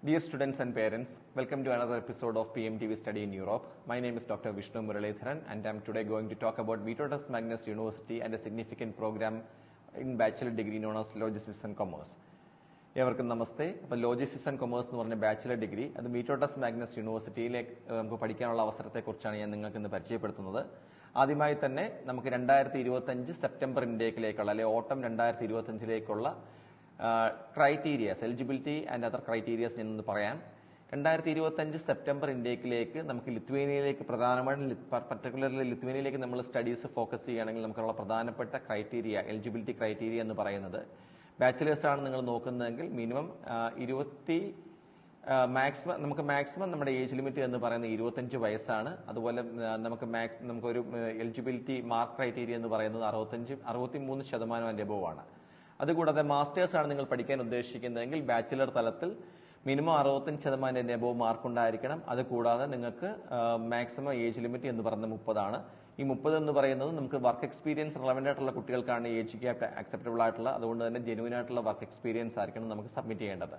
Dear students and parents, welcome to another episode of PMTV Study in Europe. My name is Dr. Vishnu Muralidharan and I am today going to talk about Vytautas Magnus University and a significant program in bachelor degree known as Logistics and Commerce. ഏവർക്കും നമസ്തേ. അപ്പോൾ logistics and commerce എന്ന് പറഞ്ഞ bachelor degree അത് വീറ്റോട്ടസ് Magnus യൂണിവേഴ്സിറ്റിയിലേക്ക് നമുക്ക് പഠിക്കാനുള്ള അവസരത്തെക്കുറിച്ചാണ് ഞാൻ നിങ്ങൾക്ക് ഇന്ന് പരിചയപ്പെടുത്തുന്നത്. ആദ്യമായി തന്നെ നമുക്ക് 2025 സെപ്റ്റംബർ ഇൻടേക്കിലേക്കുള്ള അല്ലെങ്കിൽ ഓട്ടം 2025ലേക്കുള്ള criterias, eligibility and other criterias ഞാനൊന്ന് പറയാം. 2025 സെപ്റ്റംബർ ഇൻടേക്കിലേക്ക് നമുക്ക് ലിത്വേനിയയിലേക്ക് പർട്ടിക്കുലർലി ലിത്വേനിയയിലേക്ക് നമ്മൾ സ്റ്റഡീസ് ഫോക്കസ് ചെയ്യുകയാണെങ്കിൽ നമുക്കുള്ള പ്രധാനപ്പെട്ട ക്രൈറ്റീരിയ, എലിജിബിലിറ്റി ക്രൈറ്റീരിയ എന്ന് പറയുന്നത് ബാച്ചിലേഴ്സ് ആണ് നിങ്ങൾ നോക്കുന്നതെങ്കിൽ മിനിമം മാക്സിമം നമ്മുടെ ഏജ് ലിമിറ്റ് എന്ന് പറയുന്നത് 25 വയസ്സാണ്. അതുപോലെ നമുക്കൊരു എലിജിബിലിറ്റി മാർക്ക് ക്രൈറ്റീരിയ എന്ന് പറയുന്നത് 63% ആൻഡ് എബോവ് ആണ്. അതുകൂടാതെ മാസ്റ്റേഴ്സ് ആണ് നിങ്ങൾ പഠിക്കാൻ ഉദ്ദേശിക്കുന്നതെങ്കിൽ ബാച്ചിലർ തലത്തിൽ മിനിമം 65% ആൻഡ് എബോവ് മാർക്ക് ഉണ്ടായിരിക്കണം. അതുകൂടാതെ നിങ്ങൾക്ക് മാക്സിമം ഏജ് ലിമിറ്റ് എന്ന് പറയുന്നത് 30 ആണ്. ഈ 30 എന്ന് പറയുന്നത് നമുക്ക് വർക്ക് എക്സ്പീരിയൻസ് റിലവൻ്റ് ആയിട്ടുള്ള കുട്ടികൾക്കാണ് ഏജ് ഗ്യാപ്പ് അക്സെപ്റ്റബിൾ ആയിട്ടുള്ള, അതുകൊണ്ട് തന്നെ ജെനുവിൻ ആയിട്ടുള്ള വർക്ക് എക്സ്പീരിയൻസ് ആയിരിക്കണം നമുക്ക് സബ്മിറ്റ് ചെയ്യേണ്ടത്.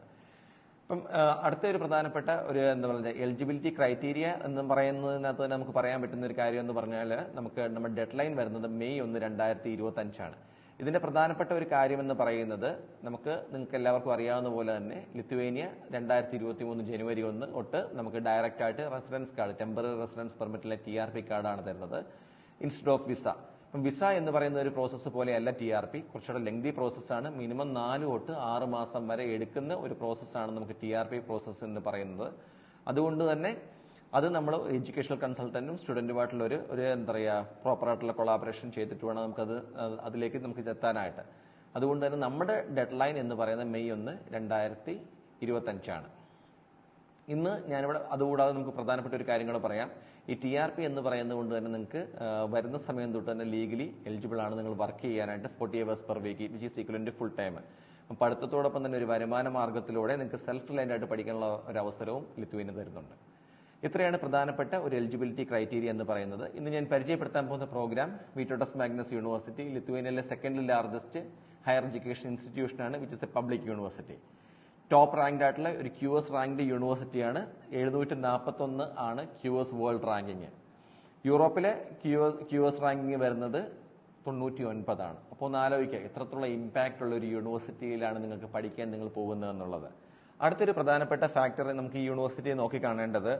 അപ്പം അടുത്ത ഒരു പ്രധാനപ്പെട്ട ഒരു എന്താ പറയുക എലിജിബിലിറ്റി ക്രൈറ്റീരിയ എന്ന് പറയുന്നതിനകത്ത് തന്നെ നമുക്ക് പറയാൻ പറ്റുന്ന ഒരു കാര്യം എന്ന് പറഞ്ഞാൽ നമ്മുടെ ഡെഡ് ലൈൻ വരുന്നത് മെയ് 1, 2025 ആണ്. ഇതിന്റെ പ്രധാനപ്പെട്ട ഒരു കാര്യം എന്ന് പറയുന്നത് നിങ്ങൾക്ക് എല്ലാവർക്കും അറിയാവുന്ന പോലെ തന്നെ ലിത്വേനിയ 2023 ജനുവരി 1 തൊട്ട് നമുക്ക് ഡയറക്റ്റ് ആയിട്ട് റെസിഡൻസ് കാർഡ്, ടെമ്പററി റെസിഡൻസ് പെർമിറ്റിലെ TRP കാർഡാണ് തരുന്നത് ഇൻസ്റ്റെഡ് ഓഫ് വിസ. അപ്പം വിസ എന്ന് പറയുന്ന ഒരു പ്രോസസ്സ് പോലെയല്ല TRP, കുറച്ചുകൂടെ ലെങ്തി പ്രോസസ്സാണ്. മിനിമം 4 തൊട്ട് 6 മാസം വരെ എടുക്കുന്ന ഒരു പ്രോസസ്സാണ് നമുക്ക് TRP പ്രോസസ്സ് എന്ന് പറയുന്നത്. അതുകൊണ്ട് തന്നെ അത് നമ്മൾ എഡ്യൂക്കേഷണൽ കൺസൾട്ടന്റും സ്റ്റുഡന്റുമായിട്ടുള്ള ഒരു എന്താ പറയുക പ്രോപ്പറായിട്ടുള്ള കൊളാബറേഷൻ ചെയ്തിട്ട് വേണം അതിലേക്ക് നമുക്ക് എത്താനായിട്ട്. അതുകൊണ്ട് തന്നെ നമ്മുടെ ഡെഡ് ലൈൻ എന്ന് പറയുന്നത് മെയ് 1, 2025 ആണ്. ഇന്ന് ഞാനിവിടെ അതുകൂടാതെ നമുക്ക് പ്രധാനപ്പെട്ട ഒരു കാര്യം കൂടെ പറയാം. ഈ TRP എന്ന് പറയുന്നത് കൊണ്ട് തന്നെ നിങ്ങൾക്ക് വരുന്ന സമയം തൊട്ട് തന്നെ ലീഗലി എലിജിബിൾ ആണ് നിങ്ങൾ വർക്ക് ചെയ്യാനായിട്ട് 40 hours per week, which is equivalent full time. പഠിത്തത്തോടൊപ്പം തന്നെ ഒരു വരുമാന മാർഗത്തിലൂടെ നിങ്ങൾക്ക് സെൽഫ് റിലയന്റ് ആയിട്ട് പഠിക്കാനുള്ള ഒരു അവസരവും ലിത്വേനിയ തരുന്നുണ്ട്. ഇത്രയാണ് പ്രധാനപ്പെട്ട ഒരു എലിജിബിലിറ്റി ക്രൈറ്റീരിയ എന്ന് പറയുന്നത്. ഇന്ന് ഞാൻ പരിചയപ്പെടുത്താൻ പോകുന്ന പ്രോഗ്രാം വീറ്റോട്ടസ് മാഗ്നസ് യൂണിവേഴ്സിറ്റി, ലിത്വേനിയയിലെ second largest higher education institution ആണ്, which is a public university. Top ranked ആയിട്ടുള്ള ഒരു QS റാങ്ക്ഡ് യൂണിവേഴ്സിറ്റിയാണ്. 741 ആണ് QS വേൾഡ് റാങ്കിങ്. യൂറോപ്പിലെ QS റാങ്കിങ് വരുന്നത് 99 ആണ്. അപ്പോൾ ഒന്ന് ആലോചിക്കുക എത്രത്തോളം ഇമ്പാക്റ്റ് ഉള്ള ഒരു യൂണിവേഴ്സിറ്റിയിലാണ് നിങ്ങൾക്ക് പഠിക്കാൻ നിങ്ങൾ പോകുന്നത് എന്നുള്ളത്. അടുത്തൊരു പ്രധാനപ്പെട്ട ഫാക്ടർ നമുക്ക് ഈ യൂണിവേഴ്സിറ്റിയെ നോക്കിക്കാണേണ്ടത്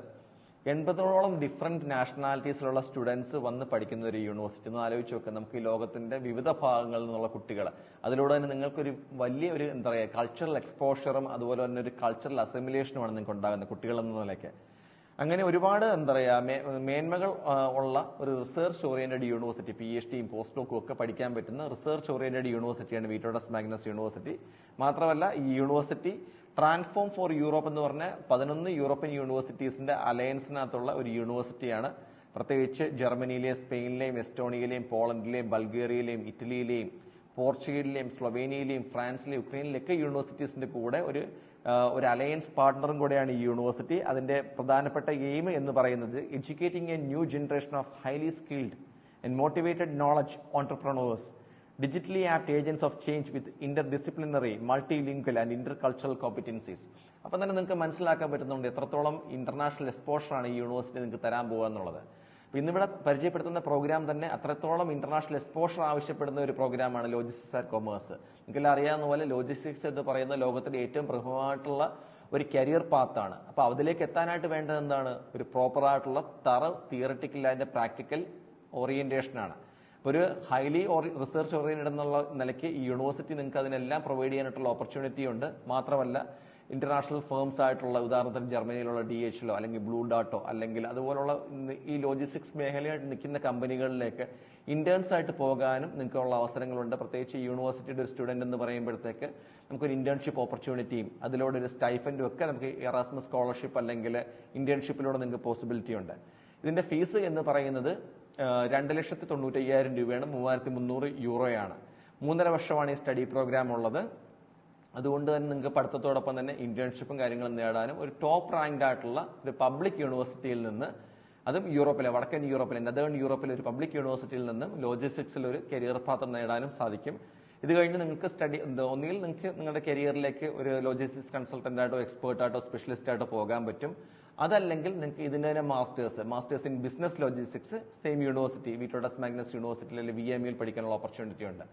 80ഓളം ഡിഫറെന്റ് നാഷണാലിറ്റീസിലുള്ള സ്റ്റുഡൻസ് വന്ന് പഠിക്കുന്ന ഒരു യൂണിവേഴ്സിറ്റി. ഒന്ന് ആലോചിച്ച് നോക്കുക, നമുക്ക് ഈ ലോകത്തിന്റെ വിവിധ ഭാഗങ്ങളിൽ നിന്നുള്ള കുട്ടികൾ, അതിലൂടെ തന്നെ നിങ്ങൾക്കൊരു വലിയ ഒരു എന്താ പറയുക കൾച്ചറൽ എക്സ്പോഷറും അതുപോലെ തന്നെ ഒരു കൾച്ചറൽ അസിമിലേഷനുമാണ് നിങ്ങൾക്ക് ഉണ്ടാകുന്നത് കുട്ടികൾ എന്ന നിലയ്ക്ക്. അങ്ങനെ ഒരുപാട് എന്താ പറയുക മേന്മകൾ ഉള്ള ഒരു റിസർച്ച് ഓറിയന്റഡ് യൂണിവേഴ്സിറ്റി, PhDയും പോസ്റ്റ് ഡോക്കും ഒക്കെ പഠിക്കാൻ പറ്റുന്ന റിസർച്ച് ഓറിയന്റഡ് യൂണിവേഴ്സിറ്റിയാണ് വീറ്റോട്ടസ് മാഗ്നസ് യൂണിവേഴ്സിറ്റി. മാത്രമല്ല ഈ യൂണിവേഴ്സിറ്റി ട്രാൻസ്ഫോം ഫോർ യൂറോപ്പ് എന്ന് പറഞ്ഞ 11 യൂറോപ്യൻ യൂണിവേഴ്സിറ്റീസിന്റെ അലയൻസിനകത്തുള്ള ഒരു യൂണിവേഴ്സിറ്റിയാണ്. പ്രത്യേകിച്ച് ജർമ്മനിയിലെയും സ്പെയിനിലെയും എസ്റ്റോണിയയിലെയും പോളണ്ടിലെയും ബൾഗേറിയയിലെയും ഇറ്റലിയിലെയും പോർച്ചുഗലിലെയും സ്ലൊവേനിയയിലെയും ഫ്രാൻസിലെയും യുക്രൈനിലൊക്കെ യൂണിവേഴ്സിറ്റീസിന്റെ കൂടെ ഒരു അലയൻസ് പാർട്ണറും കൂടെയാണ് ഈ യൂണിവേഴ്സിറ്റി. അതിന്റെ പ്രധാനപ്പെട്ട എയിം എന്ന് പറയുന്നത് educating A new generation of highly skilled and motivated knowledge entrepreneurs, digitally apt agents of change with interdisciplinary, multilingual and intercultural competencies. അപ്പം തന്നെ നിങ്ങൾക്ക് മനസ്സിലാക്കാൻ പറ്റുന്നുണ്ട് എത്രത്തോളം ഇന്റർനാഷണൽ എക്സ്പോഷറാണ് ഈ യൂണിവേഴ്സിറ്റി നിങ്ങൾക്ക് തരാൻ പോകുക എന്നുള്ളത്. അപ്പോൾ ഇന്നിവിടെ പരിചയപ്പെടുത്തുന്ന പ്രോഗ്രാം തന്നെ അത്രത്തോളം ഇന്റർനാഷണൽ എക്സ്പോഷർ ആവശ്യപ്പെടുന്ന ഒരു പ്രോഗ്രാമാണ് ലോജിസ്റ്റിക്സ് ആൻഡ് കൊമേഴ്സ്. നിങ്ങൾക്കെല്ലാം അറിയാവുന്ന പോലെ ലോജിസ്റ്റിക്സ് എന്ന് പറയുന്ന ലോകത്തിലെ ഏറ്റവും പ്രമുഖമായിട്ടുള്ള ഒരു കരിയർ പാത്താണ്. അപ്പോൾ അതിലേക്ക് എത്താനായിട്ട് വേണ്ടത് എന്താണ്? ഒരു പ്രോപ്പറായിട്ടുള്ള തിയററ്റിക്കൽ ആൻഡ് പ്രാക്ടിക്കൽ ഓറിയന്റേഷനാണ്. ഒരു ഹൈലി റിസർച്ച് ഓറിയന്റഡ് എന്നുള്ള നിലയ്ക്ക് ഈ യൂണിവേഴ്സിറ്റി നിങ്ങൾക്ക് അതിനെല്ലാം പ്രൊവൈഡ് ചെയ്യാനായിട്ടുള്ള ഓപ്പർച്യൂണിറ്റി ഉണ്ട്. മാത്രമല്ല ഇന്റർനാഷണൽ ഫേംസ് ആയിട്ടുള്ള ഉദാഹരണത്തിന് ജർമ്മനിയിലുള്ള DHL അല്ലെങ്കിൽ ബ്ലൂ ഡാർട്ടോ അല്ലെങ്കിൽ അതുപോലുള്ള ഈ ലോജിസ്റ്റിക്സ് മേഖലയായിട്ട് നിൽക്കുന്ന കമ്പനികളിലേക്ക് ഇന്റേൺസ് ആയിട്ട് പോകാനും നിങ്ങൾക്കുള്ള അവസരങ്ങളുണ്ട്. പ്രത്യേകിച്ച് യൂണിവേഴ്സിറ്റിയുടെ ഒരു സ്റ്റുഡന്റ് എന്ന് പറയുമ്പോഴത്തേക്ക് നമുക്കൊരു ഇന്റേൺഷിപ്പ് ഓപ്പർച്യൂണിറ്റിയും അതിലൂടെ ഒരു സ്റ്റൈഫൻഡും ഒക്കെ നമുക്ക് എറാസ്മസ് സ്കോളർഷിപ്പ് അല്ലെങ്കിൽ ഇന്റേൺഷിപ്പിലൂടെ നിങ്ങൾക്ക് പോസിബിലിറ്റി ഉണ്ട്. ഇതിന്റെ ഫീസ് എന്ന് പറയുന്നത് 2,95,000 രൂപയാണ്, 3,300 യൂറോയാണ്. 3.5 വർഷമാണ് ഈ സ്റ്റഡി പ്രോഗ്രാം ഉള്ളത്. അതുകൊണ്ട് തന്നെ നിങ്ങൾക്ക് പഠിത്തത്തോടൊപ്പം തന്നെ ഇന്റേൺഷിപ്പും കാര്യങ്ങളും നേടാനും ഒരു ടോപ്പ് റാങ്ക്ഡ് ആയിട്ടുള്ള ഒരു പബ്ലിക് യൂണിവേഴ്സിറ്റിയിൽ നിന്ന്, അതും യൂറോപ്പിലെ വടക്കൻ യൂറോപ്പിലെ നെതേൺ യൂറോപ്പിലെ ഒരു പബ്ലിക് യൂണിവേഴ്സിറ്റിയിൽ നിന്നും ലോജിസ്റ്റിക്സിൽ ഒരു കരിയർ പാത്ത് നേടാനും സാധിക്കും. ഇത് കഴിഞ്ഞ് നിങ്ങൾക്ക് ഒന്നുകിൽ നിങ്ങൾക്ക് നിങ്ങളുടെ കരിയറിലേക്ക് ഒരു ലോജിസ്റ്റിക്സ് കൺസൾട്ടന്റ് ആയിട്ടോ എക്സ്പേർട്ട് ആയിട്ടോ സ്പെഷ്യലിസ്റ്റ് ആയിട്ടോ പോകാൻ പറ്റും. അതല്ലെങ്കിൽ നിങ്ങൾക്ക് ഇതിന്റെ തന്നെ masters in business logistics same university Victoria Magnus യൂണിവേഴ്സിറ്റിയിൽ അല്ലെങ്കിൽ VMU പഠിക്കാനുള്ള ഓപ്പർച്യൂണിറ്റി ഉണ്ട്.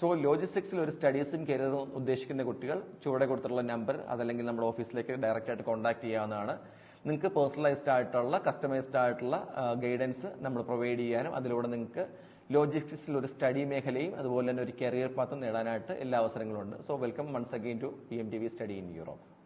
സോ ലോജിസ്റ്റിക്സിൽ ഒരു സ്റ്റഡീസും കരിയറും ഉദ്ദേശിക്കുന്ന കുട്ടികൾ ചുവടെ കൊടുത്തിട്ടുള്ള നമ്പർ അതല്ലെങ്കിൽ നമ്മുടെ ഓഫീസിലേക്ക് ഡയറക്റ്റ് ആയിട്ട് കോൺടാക്ട് ചെയ്യാവുന്നതാണ്. നിങ്ങൾക്ക് പേഴ്സണലൈസ്ഡ് ആയിട്ടുള്ള കസ്റ്റമൈസ്ഡ് ആയിട്ടുള്ള ഗൈഡൻസ് നമ്മൾ പ്രൊവൈഡ് ചെയ്യാനും അതിലൂടെ നിങ്ങൾക്ക് ലോജിസ്റ്റിക്സിൽ ഒരു സ്റ്റഡി മേഖലയും അതുപോലെ തന്നെ ഒരു കരിയർ പാത്തും നേടാനായിട്ട് എല്ലാ അവസരങ്ങളും ഉണ്ട്. So welcome once again to PMTV study in Europe.